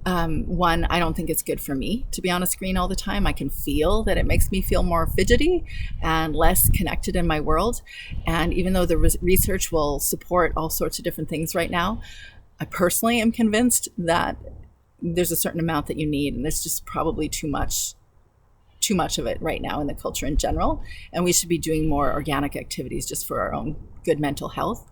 Speaker 1: One, I don't think it's good for me to be on a screen all the time. I can feel that it makes me feel more fidgety and less connected in my world. And even though the research will support all sorts of different things right now, I personally am convinced that there's a certain amount that you need, and there's just probably too much of it right now in the culture in general. And we should be doing more organic activities just for our own good mental health.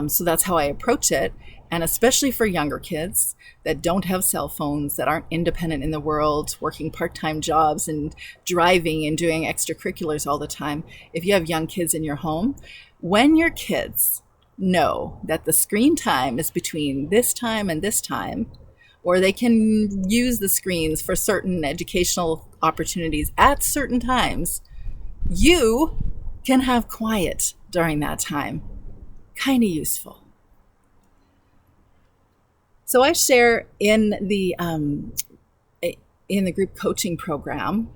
Speaker 1: So that's how I approach it. And especially for younger kids that don't have cell phones, that aren't independent in the world, working part-time jobs and driving and doing extracurriculars all the time. If you have young kids in your home, when your kids know that the screen time is between this time and this time, or they can use the screens for certain educational opportunities at certain times, you can have quiet during that time. Kind of useful. So I share in the group coaching program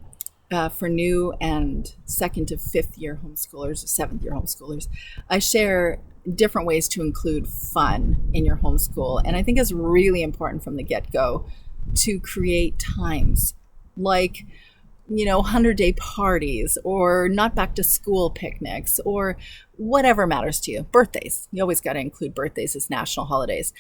Speaker 1: for new and 2nd to 5th year homeschoolers, 7th year homeschoolers. I share different ways to include fun in your homeschool. And I think it's really important from the get-go to create times like 100-day parties or not back to school picnics or whatever matters to you. Birthdays. You always got to include birthdays as national holidays.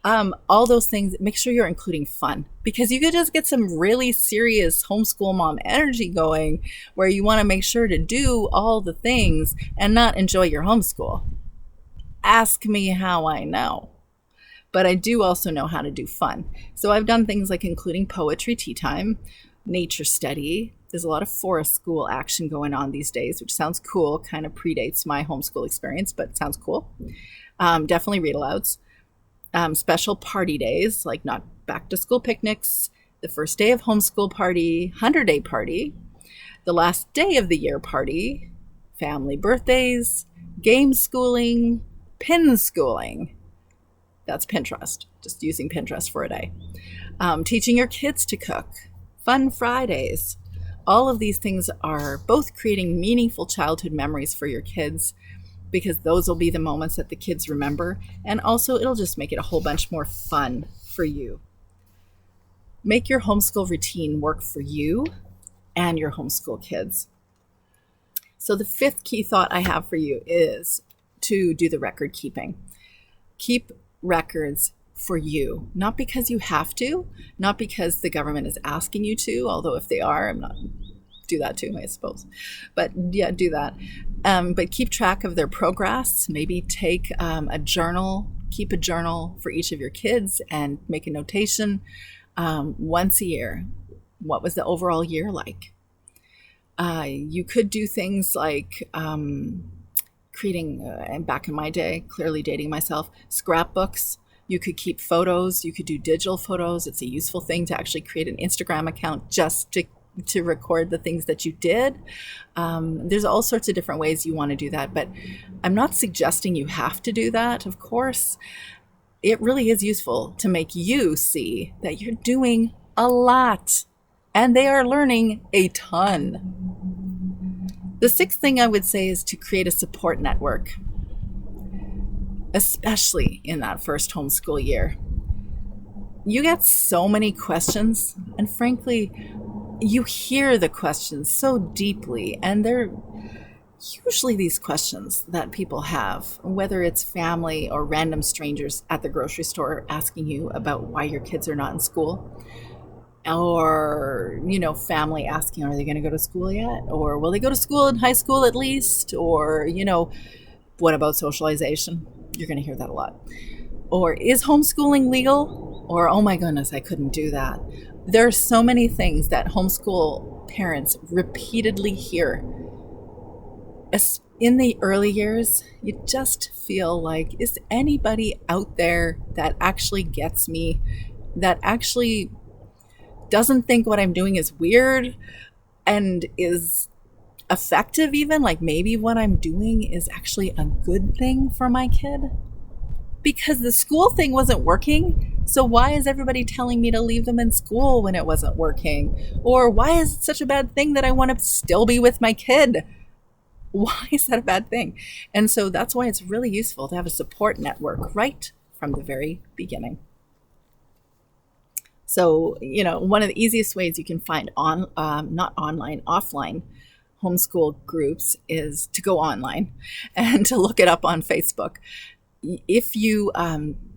Speaker 1: All those things, make sure you're including fun, because you could just get some really serious homeschool mom energy going where you want to make sure to do all the things and not enjoy your homeschool. Ask me how I know. But I do also know how to do fun. So I've done things like including poetry tea time, nature study. There's a lot of forest school action going on these days, which sounds cool, kind of predates my homeschool experience, but sounds cool. Definitely read alouds. Special party days, like not back to school picnics, the first day of homeschool party, 100-day party, the last day of the year party, family birthdays, game schooling, pin schooling. That's Pinterest, just using Pinterest for a day. Teaching your kids to cook, fun Fridays. All of these things are both creating meaningful childhood memories for your kids, because those will be the moments that the kids remember. And also it'll just make it a whole bunch more fun for you. Make your homeschool routine work for you and your homeschool kids. So the fifth key thought I have for you is to do the record keeping. Keep records for you, not because you have to, not because the government is asking you to, although if they are, I'm not do that too, I suppose. But yeah, do that. But keep track of their progress. Maybe take a journal, keep a journal for each of your kids and make a notation once a year. What was the overall year like? You could do things like creating, and back in my day, clearly dating myself, scrapbooks. You could keep photos. You could do digital photos. It's a useful thing to actually create an Instagram account just to record the things that you did. There's all sorts of different ways you want to do that, but I'm not suggesting you have to do that, of course. It really is useful to make you see that you're doing a lot and they are learning a ton. The sixth thing I would say is to create a support network, especially in that first homeschool year. You get so many questions, and frankly, you hear the questions so deeply, and they're usually these questions that people have, whether it's family or random strangers at the grocery store asking you about why your kids are not in school, or, family asking, are they going to go to school yet? Or will they go to school in high school at least? Or, what about socialization? You're going to hear that a lot. Or is homeschooling legal? Or, oh my goodness, I couldn't do that. There are so many things that homeschool parents repeatedly hear. In the early years, you just feel like, is anybody out there that actually gets me, that actually doesn't think what I'm doing is weird and is effective even? Like maybe what I'm doing is actually a good thing for my kid? Because the school thing wasn't working. So why is everybody telling me to leave them in school when it wasn't working? Or why is it such a bad thing that I want to still be with my kid? Why is that a bad thing? And so that's why it's really useful to have a support network right from the very beginning. So, one of the easiest ways you can find offline homeschool groups is to go online and to look it up on Facebook. If you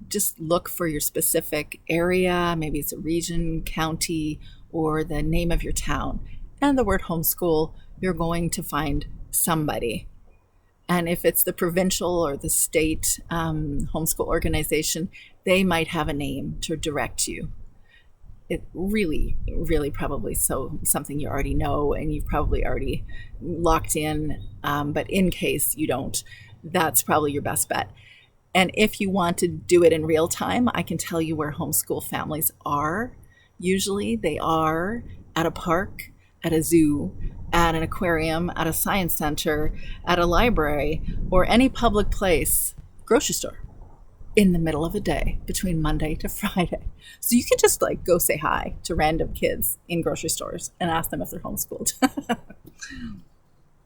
Speaker 1: just look for your specific area, maybe it's a region, county, or the name of your town, and the word homeschool, you're going to find somebody. And if it's the provincial or the state homeschool organization, they might have a name to direct you. It really, really probably something you already know and you've probably already locked in. But in case you don't, that's probably your best bet. And if you want to do it in real time, I can tell you where homeschool families are. Usually they are at a park, at a zoo, at an aquarium, at a science center, at a library, or any public place, grocery store, in the middle of a day between Monday to Friday. So you can just go say hi to random kids in grocery stores and ask them if they're homeschooled.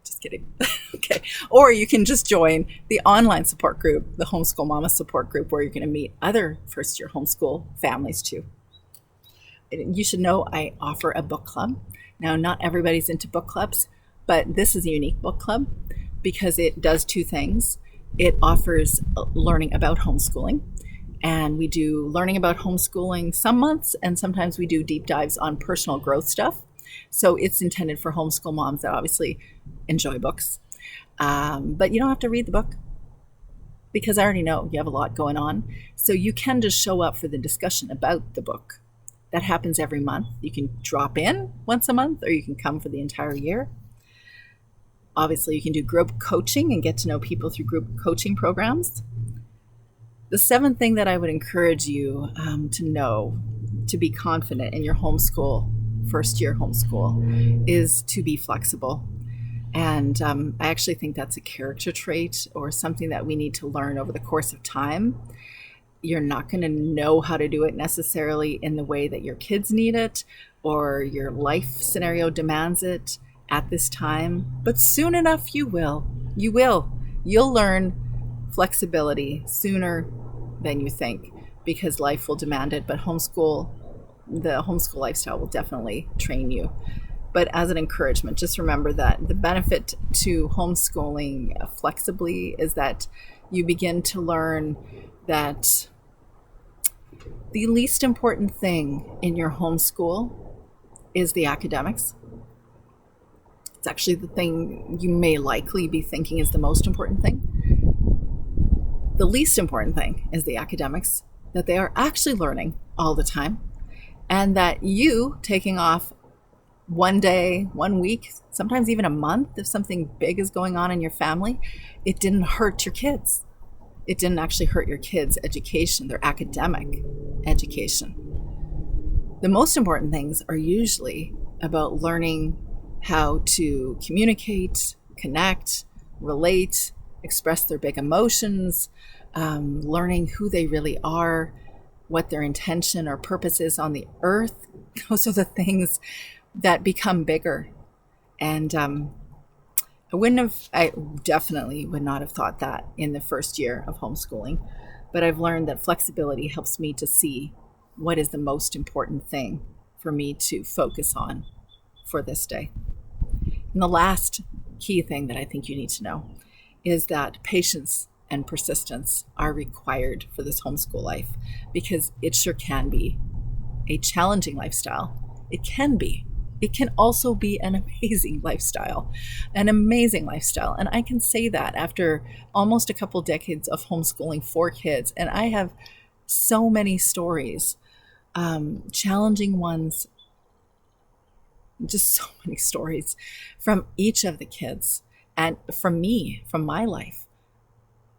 Speaker 1: Just kidding. Okay. Or you can just join the online support group, the Homeschool Mama support group, where you're going to meet other first-year homeschool families too. You should know I offer a book club. Now, not everybody's into book clubs, but this is a unique book club because it does two things. It offers learning about homeschooling, and we do learning about homeschooling some months, and sometimes we do deep dives on personal growth stuff. So it's intended for homeschool moms that obviously enjoy books. But you don't have to read the book because I already know you have a lot going on. So you can just show up for the discussion about the book. That happens every month. You can drop in once a month, or you can come for the entire year. Obviously, you can do group coaching and get to know people through group coaching programs. The seventh thing that I would encourage you to know, to be confident in your homeschool, first year homeschool, is to be flexible. And I actually think that's a character trait or something that we need to learn over the course of time. You're not going to know how to do it necessarily in the way that your kids need it or your life scenario demands it at this time, but soon enough you will. You'll learn flexibility sooner than you think because life will demand it, but the homeschool lifestyle will definitely train you. But as an encouragement, just remember that the benefit to homeschooling flexibly is that you begin to learn that the least important thing in your homeschool is the academics. It's actually the thing you may likely be thinking is the most important thing. The least important thing is the academics, that they are actually learning all the time, and that you taking off one day, 1 week, sometimes even a month, if something big is going on in your family, it didn't hurt your kids. It didn't actually hurt your kids' education, their academic education. The most important things are usually about learning how to communicate, connect, relate, express their big emotions, learning who they really are, what their intention or purpose is on the earth. Those are the things that become bigger. And I definitely would not have thought that in the first year of homeschooling, but I've learned that flexibility helps me to see what is the most important thing for me to focus on for this day. And the last key thing that I think you need to know is that patience and persistence are required for this homeschool life, because it sure can be a challenging lifestyle. It can be. It can also be an amazing lifestyle. And I can say that after almost a couple decades of homeschooling 4 kids. And I have so many stories, challenging ones, just so many stories from each of the kids and from me, from my life.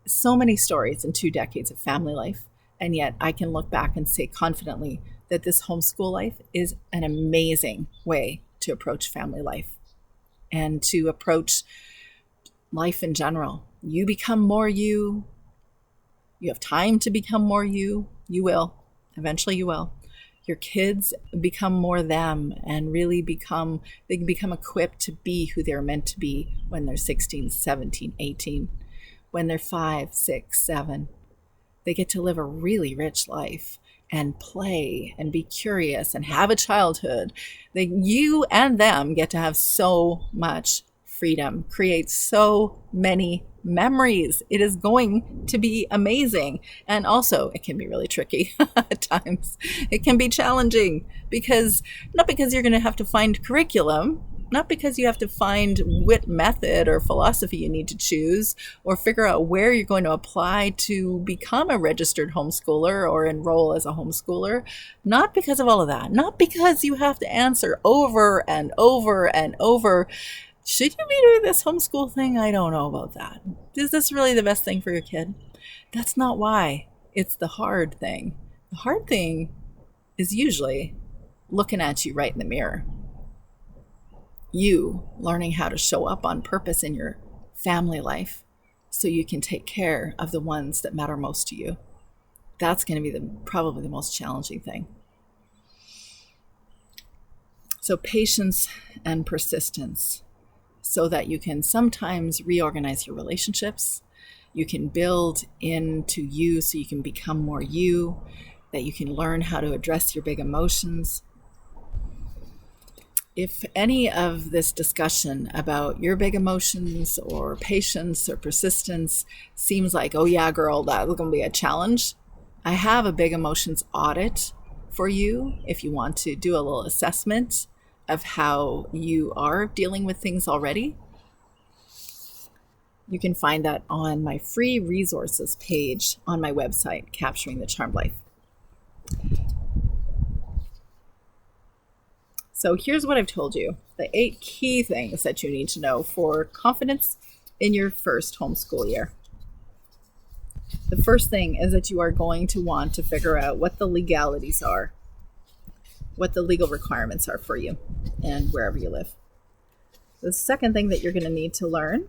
Speaker 1: So many stories in 2 decades of family life. And yet I can look back and say confidently that this homeschool life is an amazing way to approach family life and to approach life in general. You become more you. You have time to become more you. You will. Eventually you will. Your kids become more them and really become equipped to be who they're meant to be when they're 16, 17, 18, when they're 5, 6, 7. They get to live a really rich life and play and be curious and have a childhood. You and them get to have so much freedom, create so many memories. It is going to be amazing. And also it can be really tricky at times. It can be challenging not because you're going to have to find curriculum, not because you have to find what method or philosophy you need to choose or figure out where you're going to apply to become a registered homeschooler or enroll as a homeschooler. Not because of all of that. Not because you have to answer over and over and over, should you be doing this homeschool thing? I don't know about that. Is this really the best thing for your kid? That's not why. It's the hard thing. The hard thing is usually looking at you right in the mirror. You learning how to show up on purpose in your family life so you can take care of the ones that matter most to you. That's going to be probably the most challenging thing. So patience and persistence. so that you can sometimes reorganize your relationships. You can build into you so you can become more you, that you can learn how to address your big emotions. If any of this discussion about your big emotions or patience or persistence seems like, oh yeah, girl, that's going to be a challenge, I have a big emotions audit for you if you want to do a little assessment of how you are dealing with things already. You can find that on my free resources page on my website, Capturing the Charmed Life. So here's what I've told you, the 8 key things that you need to know for confidence in your first homeschool year. The first thing is that you are going to want to figure out what the legalities are, what the legal requirements are for you and wherever you live. The second thing that you're going to need to learn,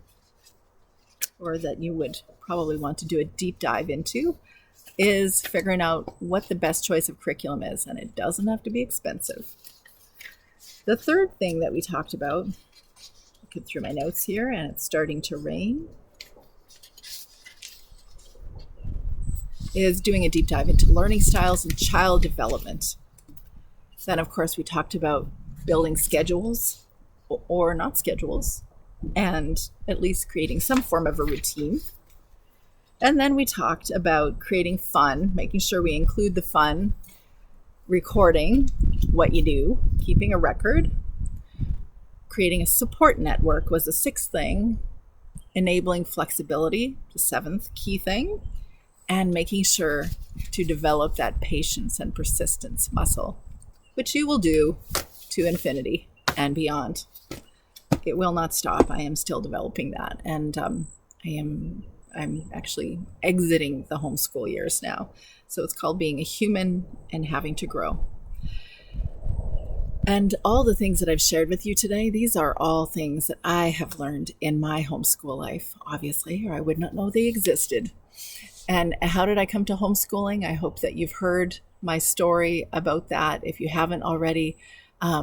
Speaker 1: or that you would probably want to do a deep dive into, is figuring out what the best choice of curriculum is, and it doesn't have to be expensive. The third thing that we talked about, looking through my notes here, and it's starting to rain, is doing a deep dive into learning styles and child development. Then, of course, we talked about building schedules or not schedules, and at least creating some form of a routine. And then we talked about creating fun, making sure we include the fun, recording what you do, keeping a record. Creating a support network was the 6th thing, enabling flexibility, the 7th key thing, and making sure to develop that patience and persistence muscle, which you will do to infinity and beyond. It will not stop. I am still developing that, and I'm actually exiting the homeschool years now. So it's called being a human and having to grow. And all the things that I've shared with you today, these are all things that I have learned in my homeschool life, obviously, or I would not know they existed. And how did I come to homeschooling? I hope that you've heard my story about that. If you haven't already, I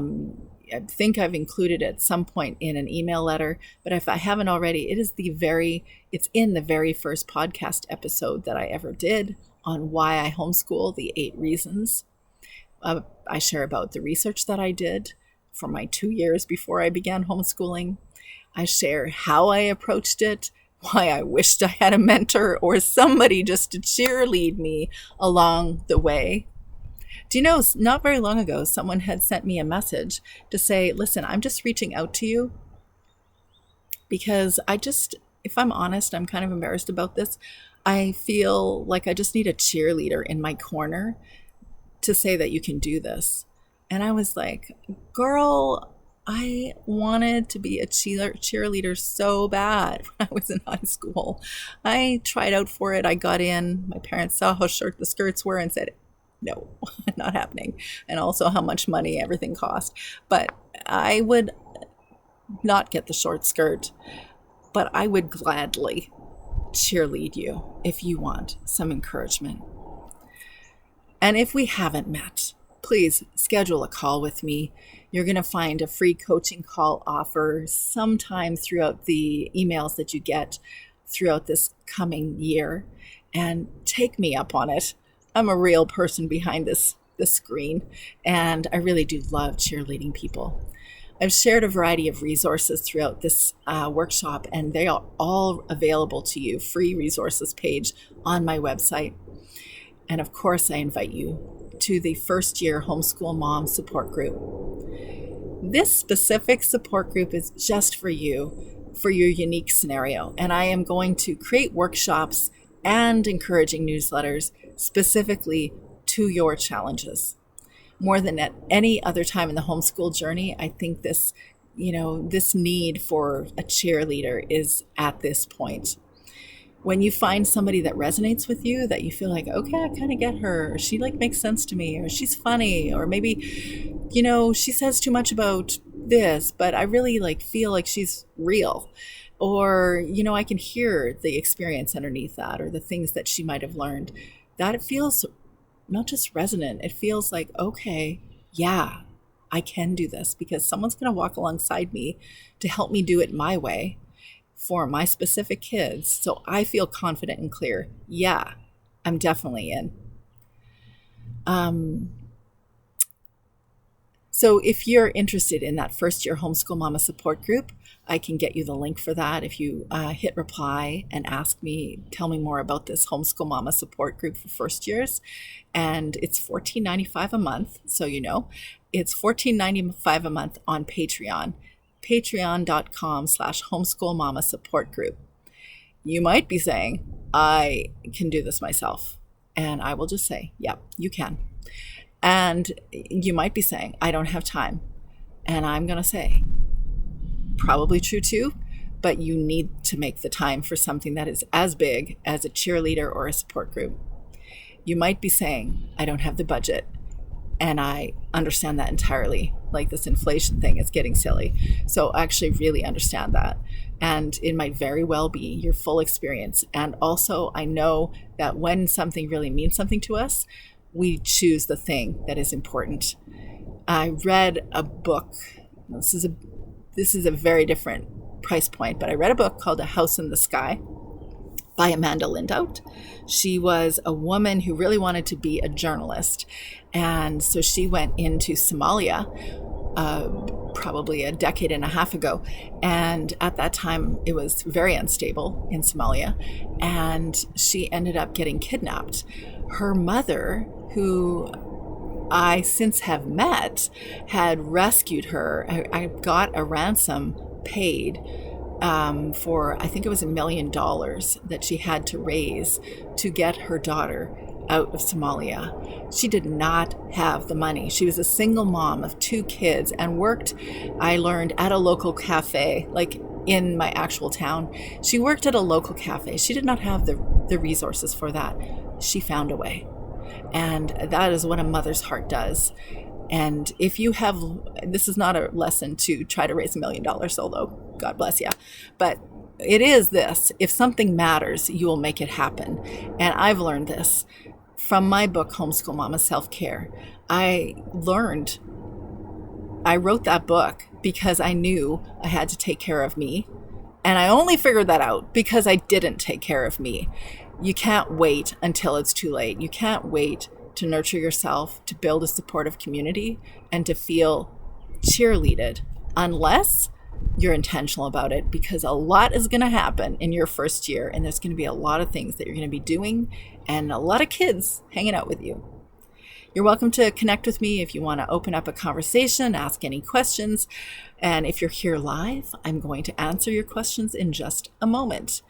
Speaker 1: think I've included it at some point in an email letter, but if I haven't already, it's in the very first podcast episode that I ever did on why I homeschool, the 8 reasons. I share about the research that I did for my 2 years before I began homeschooling. I share how I approached it, why I wished I had a mentor or somebody just to cheerlead me along the way. Do you know, not very long ago, someone had sent me a message to say, listen, I'm just reaching out to you because if I'm honest, I'm kind of embarrassed about this. I feel like I just need a cheerleader in my corner to say that you can do this. And I was like, girl, I wanted to be a cheerleader so bad when I was in high school. I tried out for it. I got in. My parents saw how short the skirts were and said, no, not happening. And also how much money everything cost. But I would not get the short skirt, but I would gladly cheerlead you if you want some encouragement. And if we haven't met, please schedule a call with me. You're going to find a free coaching call offer sometime throughout the emails that you get throughout this coming year, and take me up on it. I'm a real person behind this screen, and I really do love cheerleading people. I've shared a variety of resources throughout this workshop, and they are all available to you, free resources page on my website. And of course, I invite you to the first year homeschool mom support group. This specific support group is just for you, for your unique scenario. And I am going to create workshops and encouraging newsletters specifically to your challenges. More than at any other time in the homeschool journey, I think this need for a cheerleader is at this point. When you find somebody that resonates with you, that you feel like, okay, I kind of get her, or she makes sense to me, or she's funny, or maybe, she says too much about this, but I really feel like she's real. Or, I can hear the experience underneath that, or the things that she might have learned. That it feels not just resonant, it feels like, okay, yeah, I can do this because someone's going to walk alongside me to help me do it my way for my specific kids. So I feel confident and clear. Yeah, I'm definitely in. So if you're interested in that first year homeschool mama support group, I can get you the link for that. If you hit reply and ask me, tell me more about this homeschool mama support group for first years. And it's $14.95 a month. So, it's $14.95 a month on Patreon, patreon.com/homeschool mama support group. You might be saying, I can do this myself. And I will just say, yep, you can. And you might be saying, I don't have time. And I'm going to say, probably true too, but you need to make the time for something that is as big as a cheerleader or a support group. You might be saying, I don't have the budget. And I understand that entirely. Like this inflation thing is getting silly. So I actually really understand that. And it might very well be your full experience. And also I know that when something really means something to us, we choose the thing that is important. I read a book. This is a very different price point, but I read a book called A House in the Sky by Amanda Lindout. She was a woman who really wanted to be a journalist. And so she went into Somalia probably a decade and a half ago. And at that time, it was very unstable in Somalia. And she ended up getting kidnapped. Her mother, who I since have met, had rescued her. I got a ransom paid for, I think it was $1 million that she had to raise to get her daughter out of Somalia. She did not have the money. She was a single mom of 2 kids and worked, I learned, at a local cafe, like in my actual town. She worked at a local cafe. She did not have the resources for that. She found a way. And that is what a mother's heart does. And if you have, this is not a lesson to try to raise $1 million, although God bless you, but it is this: if something matters, you will make it happen. And I've learned this from my book, Homeschool Mama Self-Care. I wrote that book because I knew I had to take care of me. And I only figured that out because I didn't take care of me. You can't wait until it's too late. You can't wait to nurture yourself, to build a supportive community, and to feel cheerleaded unless you're intentional about it, because a lot is going to happen in your first year, and there's going to be a lot of things that you're going to be doing and a lot of kids hanging out with you. You're welcome to connect with me if you want to open up a conversation, ask any questions. And if you're here live, I'm going to answer your questions in just a moment.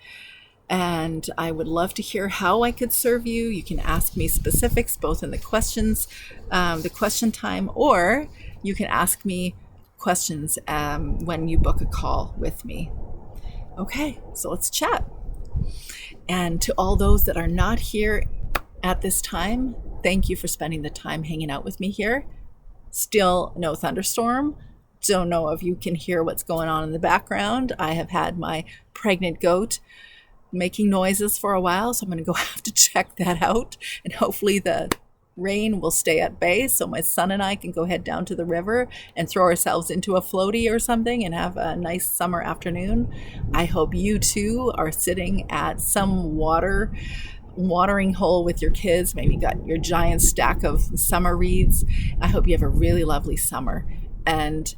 Speaker 1: And I would love to hear how I could serve you. You can ask me specifics, both in the questions, the question time, or you can ask me questions when you book a call with me. Okay, so let's chat. And to all those that are not here at this time, thank you for spending the time hanging out with me here. Still no thunderstorm. Don't know if you can hear what's going on in the background. I have had my pregnant goat making noises for a while, so I'm going to go have to check that out, and hopefully the rain will stay at bay so my son and I can go head down to the river and throw ourselves into a floaty or something and have a nice summer afternoon. I hope you too are sitting at some watering hole with your kids. Maybe you got your giant stack of summer reads. I hope you have a really lovely summer, and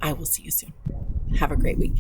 Speaker 1: I will see you soon. Have a great week.